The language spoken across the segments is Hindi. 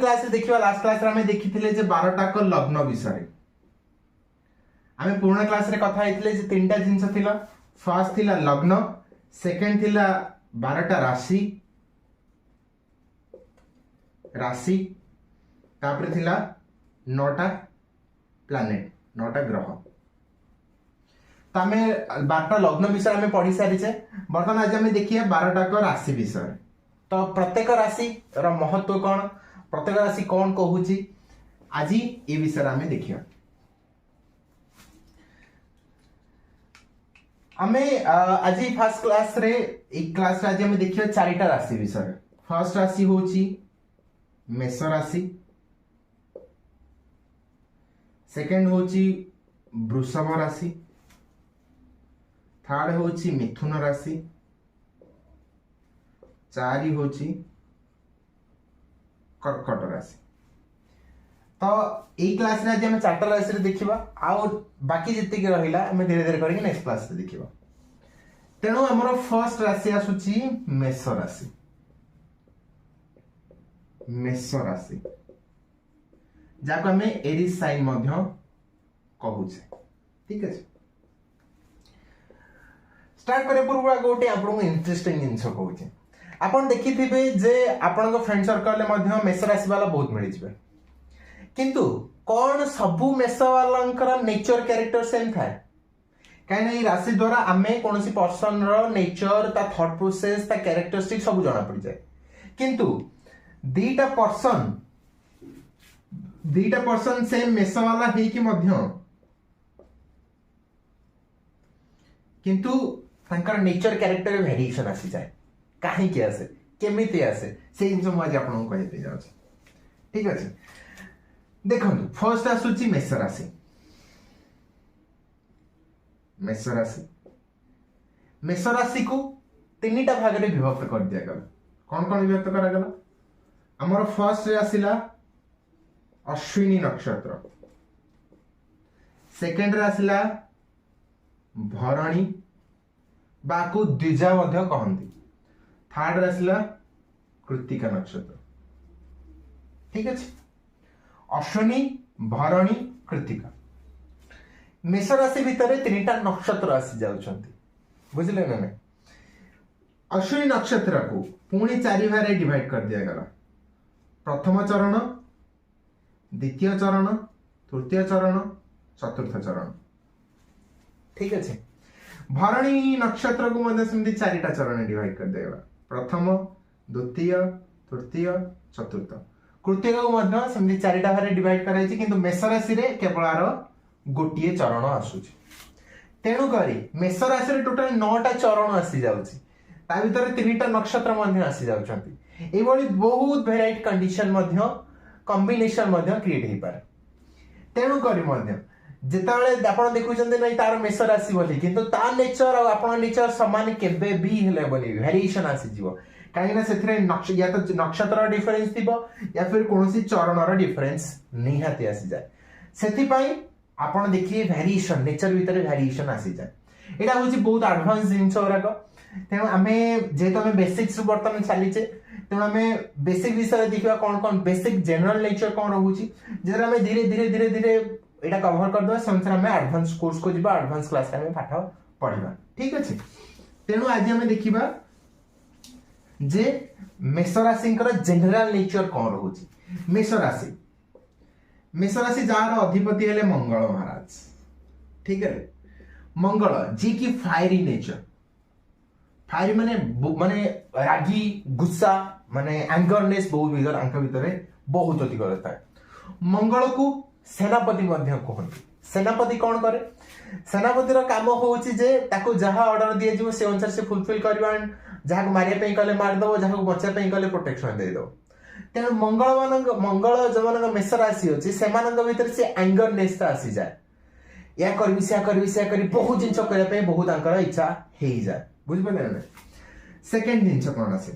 क्लास देखिए लास्ट क्लास आम देखी 12टा लग्न विषय आम पुराना क्लास रे कथा होते 3टा जिनस थिला फर्स्ट थिला लग्न सेकेंड थिला 12टा राशि राशि तापर थिला 9टा प्लैनेट 9टा ग्रह तो आम 12टा लग्न विषय आम पढ़ी सारी बर्तमान आज आम देखिए 12टा राशि विषय तो प्रत्येक राशि महत्व कौन प्रत्येक राशि कौन कहूँ आज ये विषय आम देखिए आम आज फर्स्ट क्लास रे एक क्लास रे आज आम देखिए 4टा राशि विषय फर्स्ट राशि हूँ मेष राशि सेकेंड हूँ वृषभ राशि थर्ड हूँ मिथुन राशि 4 हूँ कर्कट राशि तो यही क्लास रे आज आम 4टा राशि देखा आउ बाकी जितकी रहा आम धीरे धीरे करके नेक्स्ट क्लास रे देखा तेणु आमर फर्स्ट राशि आसूची मेष राशि मेष राशि जहाँ आम एरिस साइन कहूचे ठीक है स्टार्ट करे पूर्व गोटे आपको इंटरेस्टिंग जिनस कहूचे आपन देखिथिबे जे आपन फ्रेंड सर्कल में मेष राशि वाला बहुत मिल जाए किंतु कौन सबू मेष वाला नेचर कैरेक्टर सेम थाए कहीं राशि द्वारा आम कौन पर्सन नेचर ता थॉट प्रोसेस ता कैरेक्टरिस्टिक सब जना पड़ जाए किंतु दीटा पर्सन सेम मेष वाला है कि किंतु तांकर नेचर कैरेक्टर वेरिएशन आसी जाए कहीं आसे केमिति आसे से जिन मुझे आपको कहते जाऊँ ठीक अच्छे देखो फर्स्ट आसूची मेष राशि मेष राशि मेष राशि को 3टा भाग में विभक्त कर दिया गला कौन कौन विभक्त करागला आमर फर्स्ट रे आसिला अश्विनी नक्षत्र सेकेंड रे आसिला भरणी बाकू द्विजा कहती थर्ड रे आसिला कृत्तिका नक्षत्र ठीक अच्छे अश्विनी भरणी कृत्तिका मेष राशि भितर 3टा नक्षत्र आसी जाउछंती बुझले ना अश्विनी नक्षत्र को पुणी 4 भाग डिवाइड कर दिया गला प्रथम चरण द्वितीय चरण तृतीय चरण चतुर्थ चरण ठीक अच्छे भरणी नक्षत्र को सेमती 4टा चरण डिवाइड कर दिया प्रथम द्वितीय तृतीय चतुर्थ कृत्तिका को सेमती 4टा भाग डिवाइड कराई किंतु मेष राशि रे केवल आर गोटे चरण आसूची तेणुक मेष राशि टोटाल 9टा चरण आसी जाउची ता भीतर 3टा नक्षत्र आसी जाउछंती एभली बहुत वेराइटी कंडीशन कॉम्बिनेशन क्रिएट हो पारे तेणुक जितेबाला आप देखुं नहीं तार मेष राशि बोली किंतु ता नेचर और आप नेचर सामान केबे भी हेले बोली वेरिएशन आसीजिवो कहीं से या तो नक्षत्र डिफरेंस थी या फिर कौन चरण डिफरेंस निहाती आसी जाए से आप देखिए वेरिएशन नेचर भीतर वेरिएशन आसी जाए यहाँ हूँ बहुत एडवांस जिनस गुराक तेणु आम जेहेतु आम बेसिक्स बर्तमान चलीचे तेणु आम बेसिक विषय देखा कौन कौन बेसिक जनरल नेचर कौन रोचे जो आम धीरे धीरे धीरे धीरे यहाँ कवर करदे से अनुसार आम एडवांस कोर्स को जीवा एडवांस क्लास पाठ पढ़ा ठीक अच्छे तेणु आज आम देखा जे मेष राशि जनरल नेचर कौन रोचे मेष राशि जार अधिपति हेले मंगल महाराज ठीक है मंगल जी की फायरी नेचर फायरी माने माने रागी गुस्सा माने एंगरनेस बहुत भीतर बहुत अधिक था मंगल को सेनापति कहते सेनापति कौन करे सेनापति काम हूँ जे जहाँ ऑर्डर दि जाव से अनुसार से फुलफिल कर जहाँ मारे कले मारिदेव जहाँ बचाई कले प्रोटेक्शन देदेव तेणु मंगल जो मेष राशि अच्छी से भीतर से एंगरनेस आसी जाए या करी बहुत जिन करने बहुत इच्छा हो जाए बुझिपारे ना सेकेंड जिन कौन आसे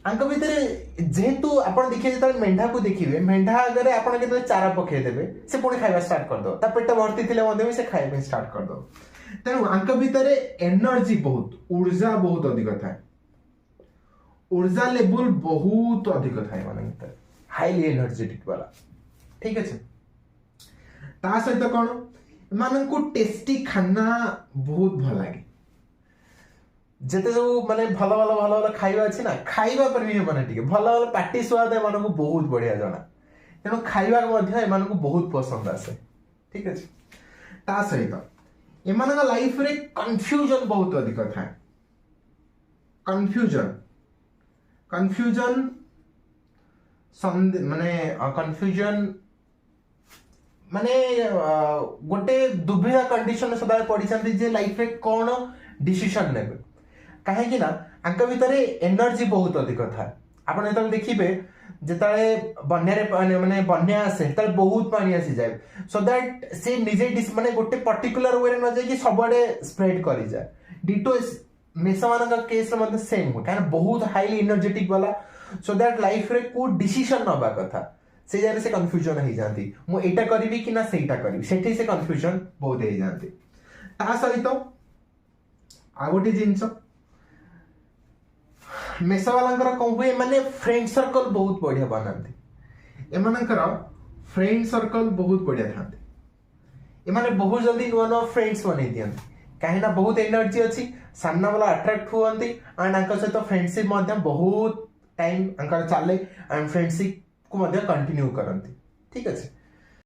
भीतर जेहेतु आप देखिए जो मेढा को देखिए मेढा आगे आप चारा पकईदेवे से पुणी खाଇବା स्टार्ट करदे पेट भर्ती थे से खाଇବା स्टार्ट करदे तेणु भीतर एनर्जी बहुत ऊर्जा बहुत अधिक थाए ऊर्जा लेवल बहुत अधिक थाए मान भीतर हाईली एनर्जेटिक वाला ठीक अच्छे ता सहित कौन मान को टेस्टी खाना बहुत भल लगे जिते सब माने भल भल भल भल खाइबा अछि ना खाइबा पर भी माने ठीक भल भल पार्टी स्वाद एमान को बहुत बढ़िया जना तेणु खाइबा मध्य एमान को बहुत पसंद आसे ठीक अच्छे ता सहित एमान लाइफ रे कंफ्यूजन बहुत अधिक था कंफ्यूजन कंफ्यूजन माने कंफ्यूजन माने गोटे दुविधा कंडीशन सदा पड़ी छथि जे लाइफ रे कोन डिसीजन नेबे काहे कि ना अंक भीतर एनर्जी बहुत अधिक था आपण जतल देखिबे जेताले बन्या रे माने बन्या आसे तले बहुत पानी आसी जाय सो दैट से निजे माने गोटे पर्टिकुलर वे रे न जाय कि सबडे स्प्रेड करी जाय डिटो मेसा मान केस मतलब सेम हो कारण बहुत हाईली एनर्जेटिक वाला सो दैट लाइफ रे को डिसीजन नबा कथा से जारे से कंफ्यूजन हो जाती मु एटा करबी कि ना सेटा करबी सेठी से कंफ्यूजन बहुत हो जाती ता सहित आ गोटे जिंस मेसा वाला कौन हुए माने फ्रेंड सर्कल बहुत बढ़िया बनाते एमानकर फ्रेंड सर्कल बहुत बढ़िया थाते एमाने बहुत जल्दी नुआ नुआ फ्रेंड्स बनै दियंती कहीं ना बहुत एनर्जी अच्छी सामना वाला अट्रैक्ट हुअंती एंड अंक सहित फ्रेंडशिप मध्य बहुत टाइम अंकर चले एंड फ्रेंडशिप को मध्य कंटिन्यू करंती ठीक अच्छे